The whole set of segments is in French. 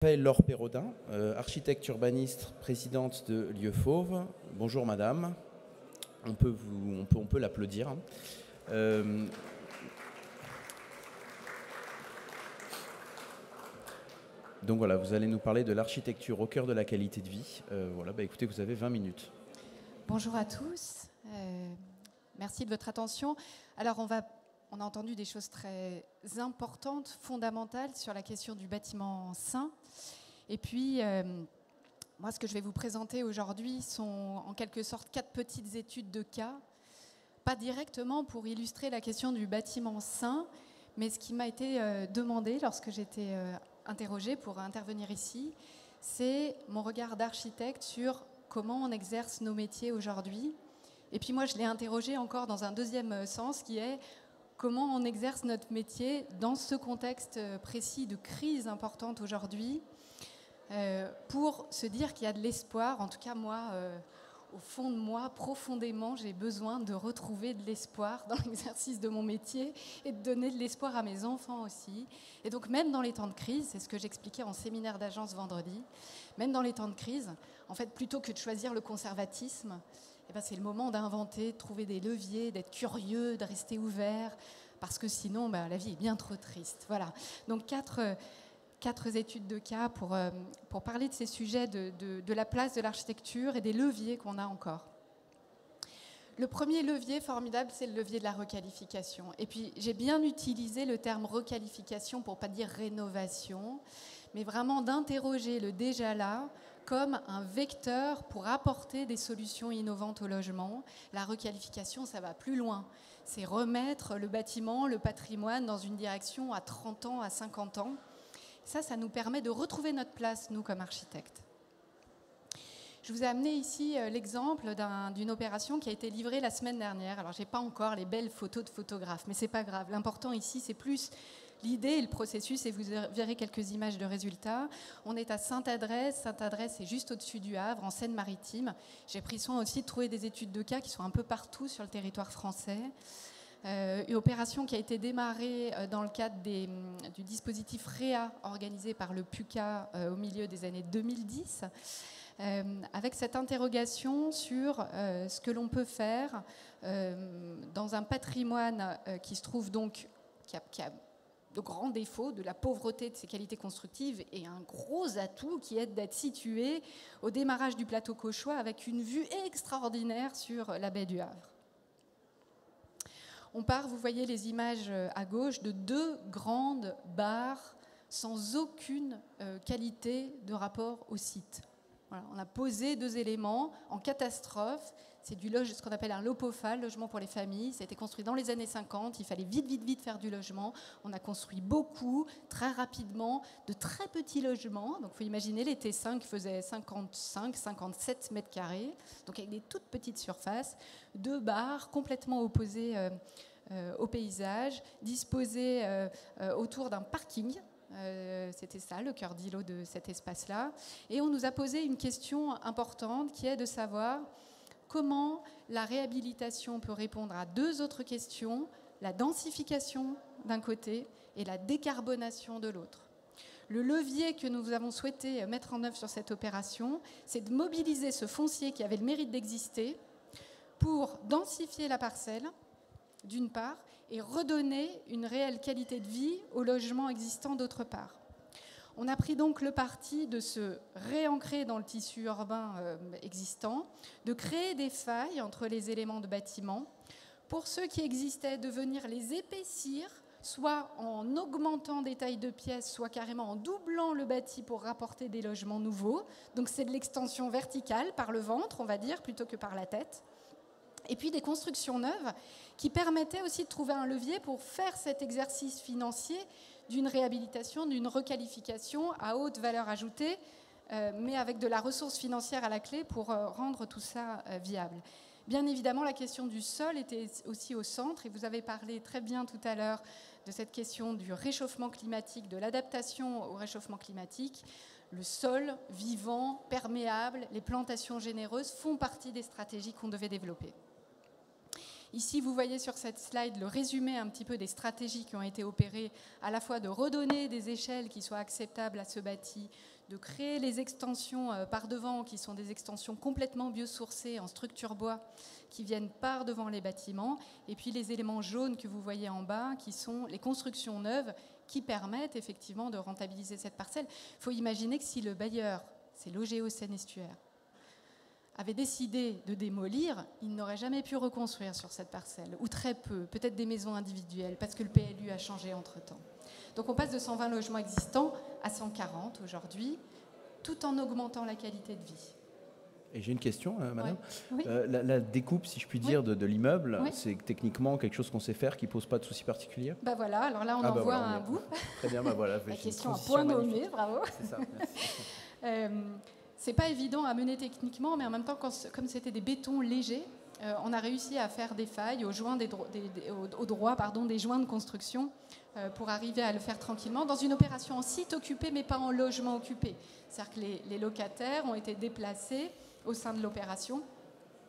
Laure Perraudin, architecte urbaniste, présidente de Lieux Fauves. Bonjour madame, on peut l'applaudir. Donc voilà, vous allez nous parler de l'architecture au cœur de la qualité de vie. Écoutez, vous avez 20 minutes. Bonjour à tous, merci de votre attention. Alors on a entendu des choses très importantes, fondamentales sur la question du bâtiment sain. Et puis, moi, ce que je vais vous présenter aujourd'hui sont en quelque sorte 4 petites études de cas, pas directement pour illustrer la question du bâtiment sain, mais ce qui m'a été demandé lorsque j'étais interrogée pour intervenir ici, c'est mon regard d'architecte sur comment on exerce nos métiers aujourd'hui. Et puis moi, je l'ai interrogé encore dans un deuxième sens, qui est comment on exerce notre métier dans ce contexte précis de crise importante aujourd'hui, pour se dire qu'il y a de l'espoir. En tout cas, moi, au fond de moi, profondément, j'ai besoin de retrouver de l'espoir dans l'exercice de mon métier et de donner de l'espoir à mes enfants aussi. Et donc, même dans les temps de crise, c'est ce que j'expliquais en séminaire d'agence vendredi, même dans les temps de crise, en fait, plutôt que de choisir le conservatisme, c'est le moment d'inventer, de trouver des leviers, d'être curieux, de rester ouvert, parce que sinon, la vie est bien trop triste. Voilà. Donc, quatre études de cas pour parler de ces sujets de la place de l'architecture et des leviers qu'on a encore. Le premier levier formidable, c'est le levier de la requalification. Et puis, j'ai bien utilisé le terme requalification pour ne pas dire rénovation, mais vraiment d'interroger le déjà là comme un vecteur pour apporter des solutions innovantes au logement. La requalification, ça va plus loin. C'est remettre le bâtiment, le patrimoine dans une direction à 30 ans, à 50 ans. Ça nous permet de retrouver notre place, nous, comme architectes. Je vous ai amené ici l'exemple d'une opération qui a été livrée la semaine dernière. Alors, je n'ai pas encore les belles photos de photographes, mais ce n'est pas grave. L'important ici, c'est plus l'idée et le processus, et vous verrez quelques images de résultats. On est à Sainte-Adresse. Sainte-Adresse est juste au-dessus du Havre, en Seine-Maritime. J'ai pris soin aussi de trouver des études de cas qui sont un peu partout sur le territoire français. Une opération qui a été démarrée dans le cadre du dispositif REA organisé par le PUCA au milieu des années 2010, avec cette interrogation sur ce que l'on peut faire dans un patrimoine qui se trouve donc, qui a de grands défauts, de la pauvreté de ses qualités constructives, et un gros atout qui est d'être situé au démarrage du plateau Cauchois avec une vue extraordinaire sur la baie du Havre. On part, vous voyez les images à gauche, de 2 grandes barres sans aucune qualité de rapport au site. Voilà, on a posé 2 éléments en catastrophe. C'est ce qu'on appelle un LOPOFAL, logement pour les familles. Ça a été construit dans les années 50. Il fallait vite faire du logement. On a construit beaucoup, très rapidement, de très petits logements. Donc, il faut imaginer, les T5 faisaient 55, 57 mètres carrés. Donc, avec des toutes petites surfaces. 2 barres complètement opposées au paysage, disposées autour d'un parking. C'était ça, le cœur d'îlot de cet espace-là. Et on nous a posé une question importante qui est de savoir comment la réhabilitation peut répondre à 2 autres questions, la densification d'un côté et la décarbonation de l'autre. Le levier que nous avons souhaité mettre en œuvre sur cette opération, c'est de mobiliser ce foncier qui avait le mérite d'exister pour densifier la parcelle, d'une part, et redonner une réelle qualité de vie au logement existant, d'autre part. On a pris donc le parti de se réancrer dans le tissu urbain existant, de créer des failles entre les éléments de bâtiment, pour ceux qui existaient, de venir les épaissir, soit en augmentant des tailles de pièces, soit carrément en doublant le bâti pour rapporter des logements nouveaux. Donc c'est de l'extension verticale par le ventre, on va dire, plutôt que par la tête. Et puis des constructions neuves qui permettaient aussi de trouver un levier pour faire cet exercice financier d'une réhabilitation, d'une requalification à haute valeur ajoutée, mais avec de la ressource financière à la clé pour rendre tout ça viable. Bien évidemment, la question du sol était aussi au centre, et vous avez parlé très bien tout à l'heure de cette question du réchauffement climatique, de l'adaptation au réchauffement climatique. Le sol vivant, perméable, les plantations généreuses font partie des stratégies qu'on devait développer. Ici, vous voyez sur cette slide le résumé un petit peu des stratégies qui ont été opérées, à la fois de redonner des échelles qui soient acceptables à ce bâti, de créer les extensions par devant, qui sont des extensions complètement biosourcées en structure bois, qui viennent par devant les bâtiments, et puis les éléments jaunes que vous voyez en bas, qui sont les constructions neuves, qui permettent effectivement de rentabiliser cette parcelle. Il faut imaginer que si le bailleur, c'est l'OGEO Seine-Estuaire, avait décidé de démolir, il n'aurait jamais pu reconstruire sur cette parcelle, ou très peu, peut-être des maisons individuelles, parce que le PLU a changé entre-temps. Donc on passe de 120 logements existants à 140 aujourd'hui, tout en augmentant la qualité de vie. Et j'ai une question, madame. Ouais. Oui. La découpe, si je puis dire, de l'immeuble, Oui. c'est techniquement quelque chose qu'on sait faire, qui ne pose pas de soucis particuliers? Ben voilà, alors là on en voit un bout. Très bien, voilà. La question à point nommé, bravo. C'est ça, merci. C'est pas évident à mener techniquement, mais en même temps, comme c'était des bétons légers, on a réussi à faire des failles aux joints des joints de construction pour arriver à le faire tranquillement dans une opération en site occupé, mais pas en logement occupé. C'est-à-dire que les locataires ont été déplacés au sein de l'opération,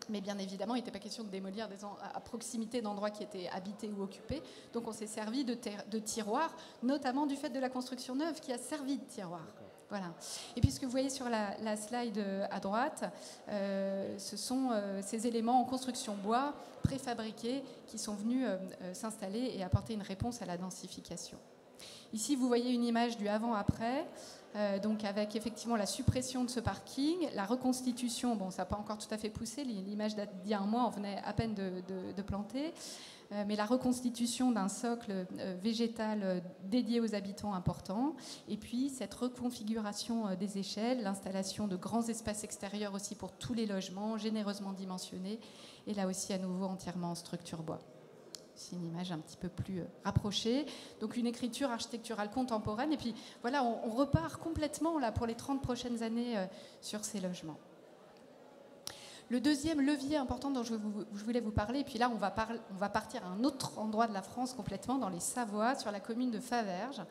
mais bien évidemment, il n'était pas question de démolir à proximité d'endroits qui étaient habités ou occupés. Donc on s'est servi de tiroirs, notamment du fait de la construction neuve qui a servi de tiroir. Voilà. Et puis ce que vous voyez sur la slide à droite, ce sont ces éléments en construction bois préfabriqués qui sont venus s'installer et apporter une réponse à la densification. Ici, vous voyez une image du avant-après, donc avec effectivement la suppression de ce parking, la reconstitution, bon, ça n'a pas encore tout à fait poussé, l'image date d'il y a un mois, on venait à peine de planter, mais la reconstitution d'un socle végétal dédié aux habitants importants, et puis cette reconfiguration des échelles, l'installation de grands espaces extérieurs aussi pour tous les logements, généreusement dimensionnés, et là aussi à nouveau entièrement en structure bois. C'est une image un petit peu plus rapprochée. Donc une écriture architecturale contemporaine. Et puis voilà, on repart complètement là, pour les 30 prochaines années sur ces logements. Le deuxième levier important dont je voulais vous parler, et puis là on va partir à un autre endroit de la France complètement, dans les Savoies, sur la commune de Faverges.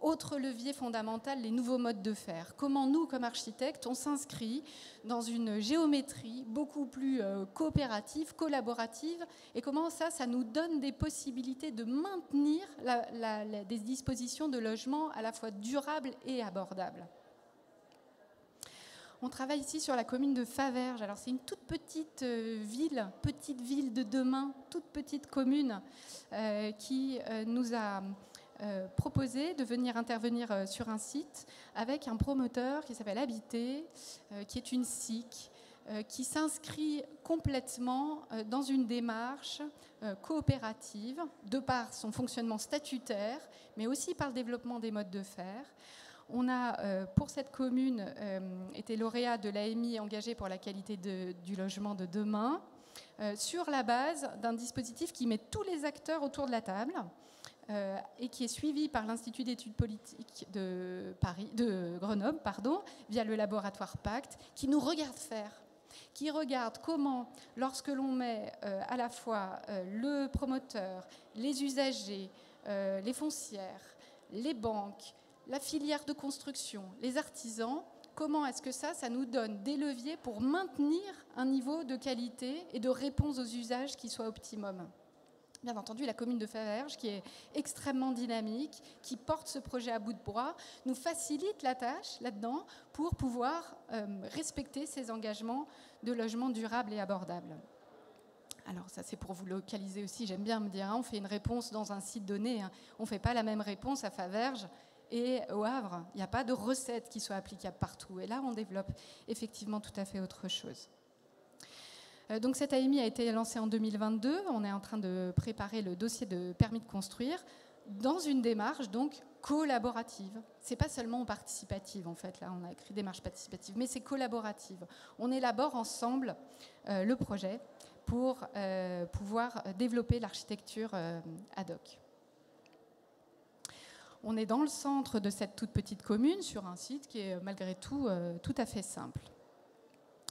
Autre levier fondamental, les nouveaux modes de faire. Comment nous, comme architectes, on s'inscrit dans une géométrie beaucoup plus coopérative, collaborative, et comment ça nous donne des possibilités de maintenir des dispositions de logement à la fois durables et abordables. On travaille ici sur la commune de Faverges. Alors c'est une toute petite ville de demain, toute petite commune qui nous a proposé de venir intervenir sur un site avec un promoteur qui s'appelle Habiter, qui est une SIC, qui s'inscrit complètement dans une démarche coopérative, de par son fonctionnement statutaire, mais aussi par le développement des modes de faire. On a, pour cette commune, été lauréat de l'AMI engagé pour la qualité du logement de demain, sur la base d'un dispositif qui met tous les acteurs autour de la table, et qui est suivi par l'Institut d'études politiques de Grenoble, via le laboratoire Pacte, qui nous regarde faire, qui regarde comment, lorsque l'on met à la fois le promoteur, les usagers, les foncières, les banques, la filière de construction, les artisans, comment est-ce que ça nous donne des leviers pour maintenir un niveau de qualité et de réponse aux usages qui soit optimum. Bien entendu, la commune de Faverges, qui est extrêmement dynamique, qui porte ce projet à bout de bras, nous facilite la tâche là-dedans pour pouvoir respecter ces engagements de logement durable et abordable. Alors ça, c'est pour vous localiser aussi. J'aime bien me dire, on fait une réponse dans un site donné. On ne fait pas la même réponse à Faverges et au Havre. Il n'y a pas de recette qui soit applicable partout. Et là, on développe effectivement tout à fait autre chose. Donc cette AMI a été lancée en 2022. On est en train de préparer le dossier de permis de construire dans une démarche donc collaborative. C'est pas seulement participative en fait. Là, on a écrit démarche participative, mais c'est collaborative. On élabore ensemble le projet pour pouvoir développer l'architecture ad hoc. On est dans le centre de cette toute petite commune, sur un site qui est malgré tout tout à fait simple.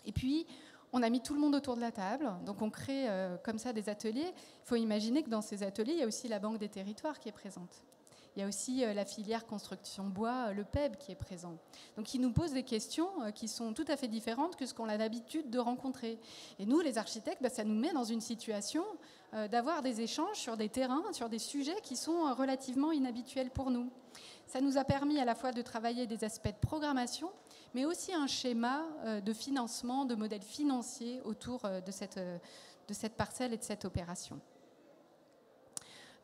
Et puis, on a mis tout le monde autour de la table, donc on crée comme ça des ateliers. Il faut imaginer que dans ces ateliers, il y a aussi la Banque des territoires qui est présente. Il y a aussi la filière construction bois, le PEB, qui est présent. Donc, il nous pose des questions qui sont tout à fait différentes que ce qu'on a l'habitude de rencontrer. Et nous, les architectes, ça nous met dans une situation d'avoir des échanges sur des terrains, sur des sujets qui sont relativement inhabituels pour nous. Ça nous a permis à la fois de travailler des aspects de programmation, mais aussi un schéma de financement, de modèle financier autour de cette parcelle et de cette opération.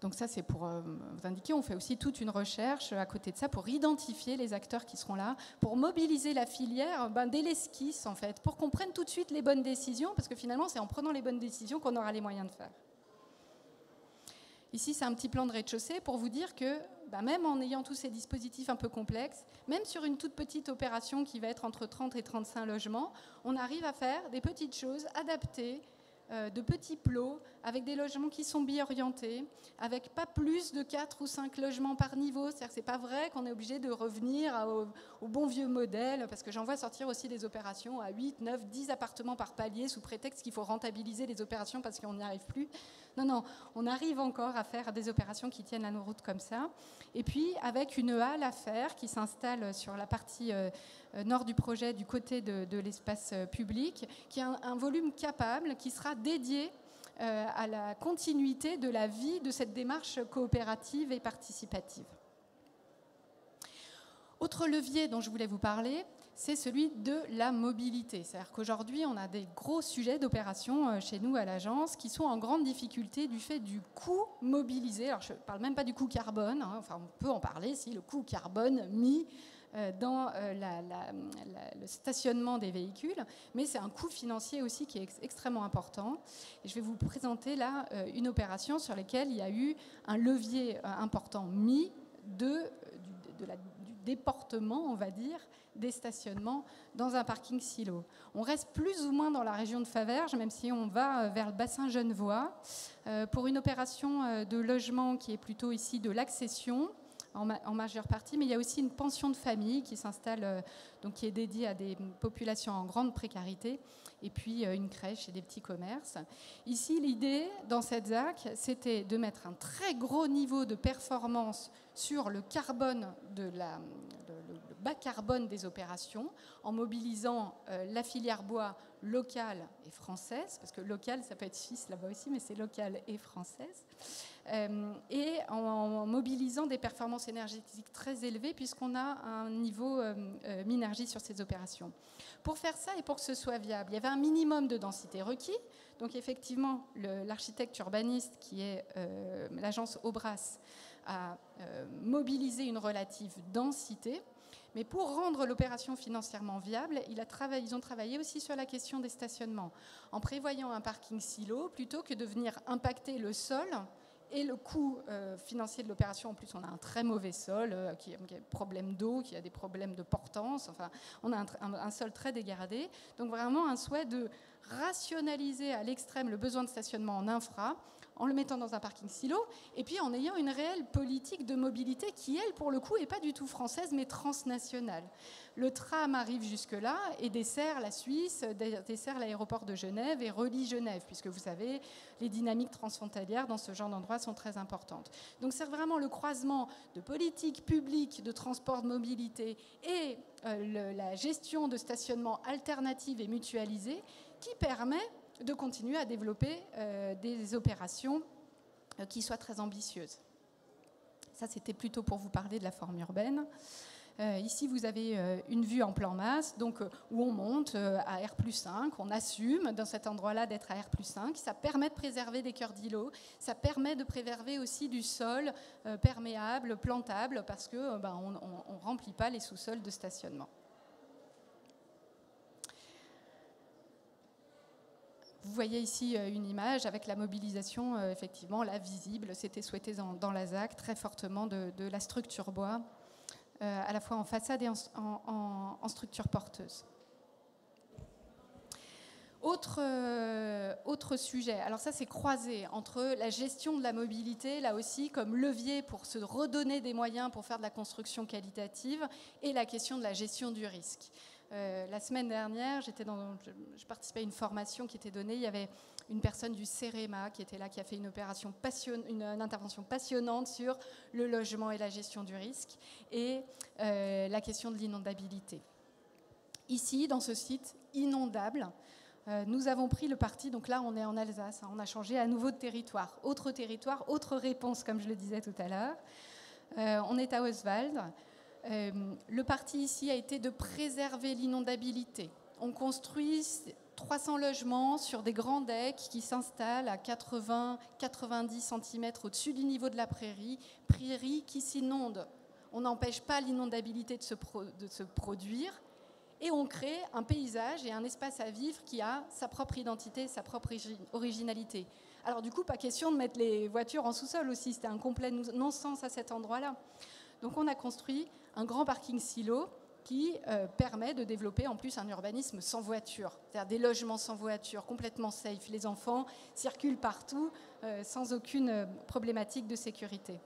Donc ça, c'est pour vous indiquer, on fait aussi toute une recherche à côté de ça pour identifier les acteurs qui seront là, pour mobiliser la filière dès l'esquisse, en fait, pour qu'on prenne tout de suite les bonnes décisions, parce que finalement, c'est en prenant les bonnes décisions qu'on aura les moyens de faire. Ici, c'est un petit plan de rez-de-chaussée pour vous dire que même en ayant tous ces dispositifs un peu complexes, même sur une toute petite opération qui va être entre 30 et 35 logements, on arrive à faire des petites choses adaptées, de petits plots, avec des logements qui sont bi-orientés, avec pas plus de 4 ou 5 logements par niveau. C'est-à-dire que c'est pas vrai qu'on est obligé de revenir au bon vieux modèle, parce que j'en vois sortir aussi des opérations à 8, 9, 10 appartements par palier, sous prétexte qu'il faut rentabiliser les opérations parce qu'on n'y arrive plus. Non, on arrive encore à faire des opérations qui tiennent à nos routes comme ça. Et puis, avec une halle à faire qui s'installe sur la partie nord du projet, du côté de l'espace public, qui a un volume capable, qui sera dédié à la continuité de la vie de cette démarche coopérative et participative. Autre levier dont je voulais vous parler, c'est celui de la mobilité. C'est-à-dire qu'aujourd'hui, on a des gros sujets d'opération chez nous à l'agence qui sont en grande difficulté du fait du coût mobilisé. Alors, je ne parle même pas du coût carbone, enfin, on peut en parler si le coût carbone mis dans le stationnement des véhicules, mais c'est un coût financier aussi qui est extrêmement important. Et je vais vous présenter là une opération sur laquelle il y a eu un levier important mis du déportement, on va dire, des stationnements dans un parking silo. On reste plus ou moins dans la région de Faverges, même si on va vers le bassin genevois, pour une opération de logement qui est plutôt ici de l'accession, en majeure partie, mais il y a aussi une pension de famille qui s'installe, donc qui est dédiée à des populations en grande précarité, et puis une crèche et des petits commerces. Ici, l'idée, dans cette ZAC, c'était de mettre un très gros niveau de performance sur le carbone, le bas carbone des opérations, en mobilisant la filière bois locale et française, parce que locale, ça peut être suisse là-bas aussi, mais c'est locale et française, et en mobilisant des performances énergétiques très élevées, puisqu'on a un niveau Minergie sur ces opérations. Pour faire ça et pour que ce soit viable, il y avait un minimum de densité requis. Donc effectivement, l'architecte urbaniste, qui est l'agence Aubras, a mobilisé une relative densité. Mais pour rendre l'opération financièrement viable, ils ont travaillé aussi sur la question des stationnements, en prévoyant un parking silo, plutôt que de venir impacter le sol et le coût financier de l'opération. En plus, on a un très mauvais sol, qui a des problèmes d'eau, qui a des problèmes de portance. Enfin, on a un sol très dégradé. Donc vraiment un souhait de rationaliser à l'extrême le besoin de stationnement en infra, en le mettant dans un parking silo, et puis en ayant une réelle politique de mobilité qui, elle, pour le coup, n'est pas du tout française, mais transnationale. Le tram arrive jusque-là et dessert la Suisse, dessert l'aéroport de Genève et relie Genève, puisque vous savez, les dynamiques transfrontalières dans ce genre d'endroit sont très importantes. Donc c'est vraiment le croisement de politique publique de transport de mobilité et la gestion de stationnement alternative et mutualisée qui permet de continuer à développer des opérations qui soient très ambitieuses. Ça, c'était plutôt pour vous parler de la forme urbaine. Ici, vous avez une vue en plan masse, donc, où on monte à R+5, on assume dans cet endroit-là d'être à R+5. Ça permet de préserver des cœurs d'îlots, ça permet de préserver aussi du sol perméable, plantable, parce qu'on ne remplit pas les sous-sols de stationnement. Vous voyez ici une image avec la mobilisation, effectivement, là, visible. C'était souhaité dans la ZAC très fortement de la structure bois, à la fois en façade et en structure porteuse. Autre sujet, alors ça c'est croisé entre la gestion de la mobilité, là aussi comme levier pour se redonner des moyens pour faire de la construction qualitative, et la question de la gestion du risque. La semaine dernière, je participais à une formation qui était donnée. Il y avait une personne du CEREMA qui était là, qui a fait une intervention passionnante sur le logement et la gestion du risque et la question de l'inondabilité. Ici, dans ce site inondable, nous avons pris le parti, donc là on est en Alsace, on a changé à nouveau de territoire, autre réponse comme je le disais tout à l'heure. On est à Oswald. Le parti ici a été de préserver l'inondabilité. On construit 300 logements sur des grands decks qui s'installent à 80-90 cm au-dessus du niveau de la prairie qui s'inonde. On n'empêche pas l'inondabilité de se produire et on crée un paysage et un espace à vivre qui a sa propre identité, sa propre originalité. Alors du coup, pas question de mettre les voitures en sous-sol aussi, c'était un complet non-sens à cet endroit-là. Donc on a construit un grand parking silo qui permet de développer en plus un urbanisme sans voiture, c'est-à-dire des logements sans voiture, complètement safe. Les enfants circulent partout sans aucune problématique de sécurité.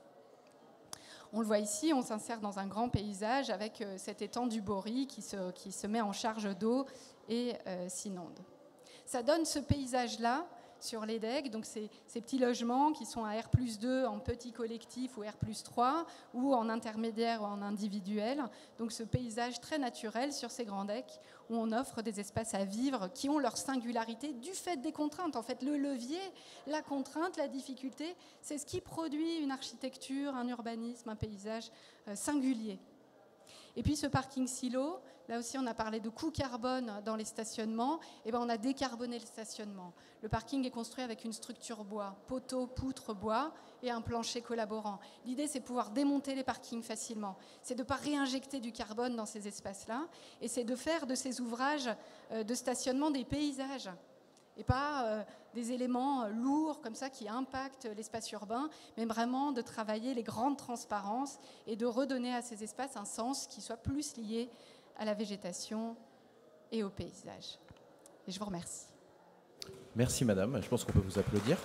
On le voit ici, on s'insère dans un grand paysage avec cet étang du Bory qui se met en charge d'eau et s'inonde. Ça donne ce paysage-là sur les decks, donc ces petits logements qui sont à R+2 en petit collectif ou R+3 ou en intermédiaire ou en individuel. Donc ce paysage très naturel sur ces grands decks où on offre des espaces à vivre qui ont leur singularité du fait des contraintes. En fait, le levier, la contrainte, la difficulté, c'est ce qui produit une architecture, un urbanisme, un paysage singulier. Et puis ce parking silo, là aussi on a parlé de coût carbone dans les stationnements, et ben on a décarboné le stationnement. Le parking est construit avec une structure bois, poteaux, poutres, bois et un plancher collaborant. L'idée c'est de pouvoir démonter les parkings facilement, c'est de ne pas réinjecter du carbone dans ces espaces-là, et c'est de faire de ces ouvrages de stationnement des paysages, et pas des éléments lourds comme ça qui impactent l'espace urbain, mais vraiment de travailler les grandes transparences et de redonner à ces espaces un sens qui soit plus lié à la végétation et au paysage. Et je vous remercie. Merci madame, je pense qu'on peut vous applaudir.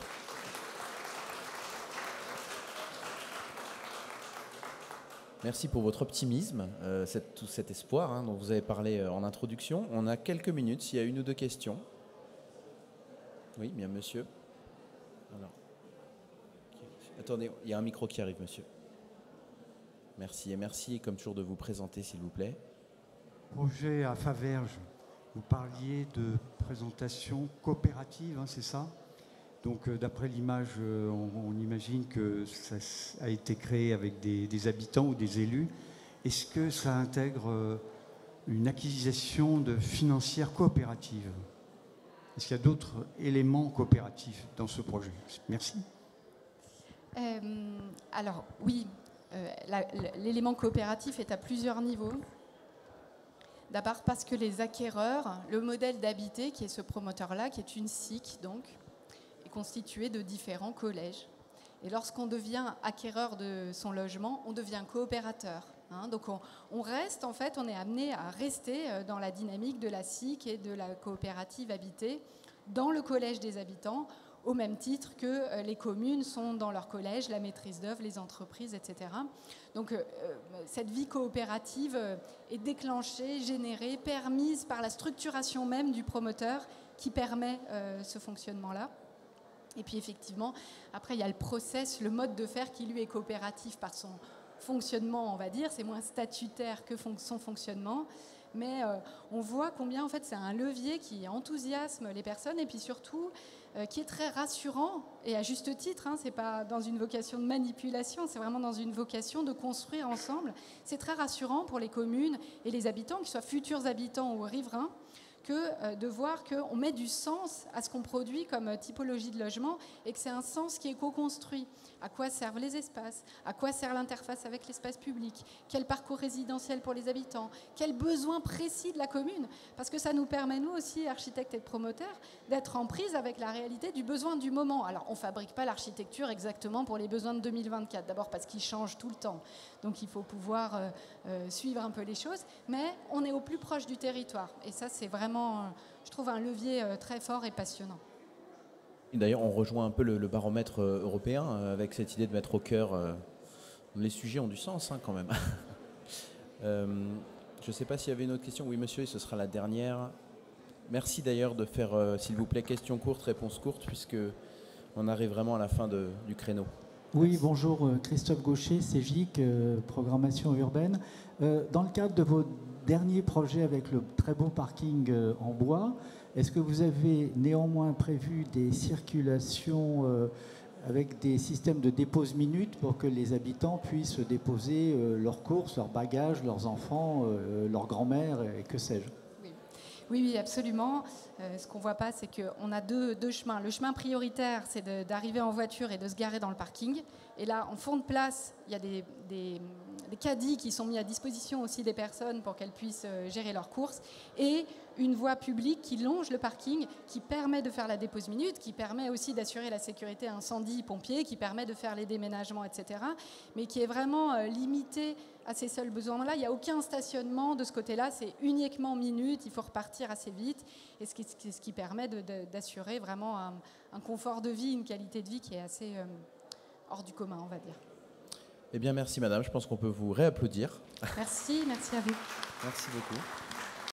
Merci pour votre optimisme, tout cet espoir dont vous avez parlé en introduction. On a quelques minutes, s'il y a une ou deux questions. Oui, bien monsieur. Alors, attendez, il y a un micro qui arrive, monsieur. Merci, et merci, comme toujours, de vous présenter, s'il vous plaît. Projet à Faverges, vous parliez de présentation coopérative, c'est ça? Donc, d'après l'image, on imagine que ça a été créé avec des habitants ou des élus. Est-ce que ça intègre une acquisition financière coopérative? Est-ce qu'il y a d'autres éléments coopératifs dans ce projet? Merci. Alors, oui, l'élément coopératif est à plusieurs niveaux. D'abord parce que les acquéreurs, le modèle d'habiter, qui est ce promoteur-là, qui est une SIC, donc, est constitué de différents collèges. Et lorsqu'on devient acquéreur de son logement, on devient coopérateur. Donc on reste, en fait, on est amené à rester dans la dynamique de la SIC et de la coopérative habitée dans le collège des habitants, au même titre que les communes sont dans leur collège, la maîtrise d'œuvre, les entreprises, etc. Donc cette vie coopérative est déclenchée, générée, permise par la structuration même du promoteur qui permet ce fonctionnement-là. Et puis effectivement, après il y a le process, le mode de faire qui lui est coopératif par son fonctionnement, on va dire, c'est moins statutaire que son fonctionnement, mais on voit combien en fait c'est un levier qui enthousiasme les personnes et puis surtout qui est très rassurant, et à juste titre, c'est pas dans une vocation de manipulation, c'est vraiment dans une vocation de construire ensemble. C'est très rassurant pour les communes et les habitants, qu'ils soient futurs habitants ou riverains, que de voir qu'on met du sens à ce qu'on produit comme typologie de logement et que c'est un sens qui est co-construit. À quoi servent les espaces? À quoi sert l'interface avec l'espace public? Quel parcours résidentiel pour les habitants? Quels besoins précis de la commune? Parce que ça nous permet, nous aussi, architectes et promoteurs, d'être en prise avec la réalité du besoin du moment. Alors, on ne fabrique pas l'architecture exactement pour les besoins de 2024. D'abord parce qu'ils changent tout le temps. Donc, il faut pouvoir suivre un peu les choses. Mais on est au plus proche du territoire. Et ça, c'est vraiment, je trouve, un levier très fort et passionnant. D'ailleurs, on rejoint un peu le baromètre européen avec cette idée de mettre au cœur... les sujets ont du sens quand même. Je ne sais pas s'il y avait une autre question. Oui, monsieur, et ce sera la dernière. Merci d'ailleurs de faire, s'il vous plaît, questions courtes, réponses courtes, puisque on arrive vraiment à la fin du créneau. Oui, bonjour, Christophe Gaucher, CEGIC, programmation urbaine. Dans le cadre de vos derniers projets avec le très beau parking en bois, est-ce que vous avez néanmoins prévu des circulations avec des systèmes de dépose minutes pour que les habitants puissent déposer leurs courses, leurs bagages, leurs enfants, leur grand-mère et que sais-je? Oui, absolument. Ce qu'on ne voit pas, c'est qu'on a deux chemins. Le chemin prioritaire, c'est d'arriver en voiture et de se garer dans le parking. Et là, en fond de place, il y a des caddies qui sont mis à disposition aussi des personnes pour qu'elles puissent gérer leurs courses. Et une voie publique qui longe le parking, qui permet de faire la dépose minute, qui permet aussi d'assurer la sécurité incendie pompiers, qui permet de faire les déménagements, etc. Mais qui est vraiment limité à ces seuls besoins-là. Il n'y a aucun stationnement de ce côté-là, c'est uniquement minute, il faut repartir assez vite, et ce qui permet d'assurer vraiment un confort de vie, une qualité de vie qui est assez hors du commun, on va dire. Eh bien, merci madame, je pense qu'on peut vous réapplaudir. Merci à vous. Merci beaucoup.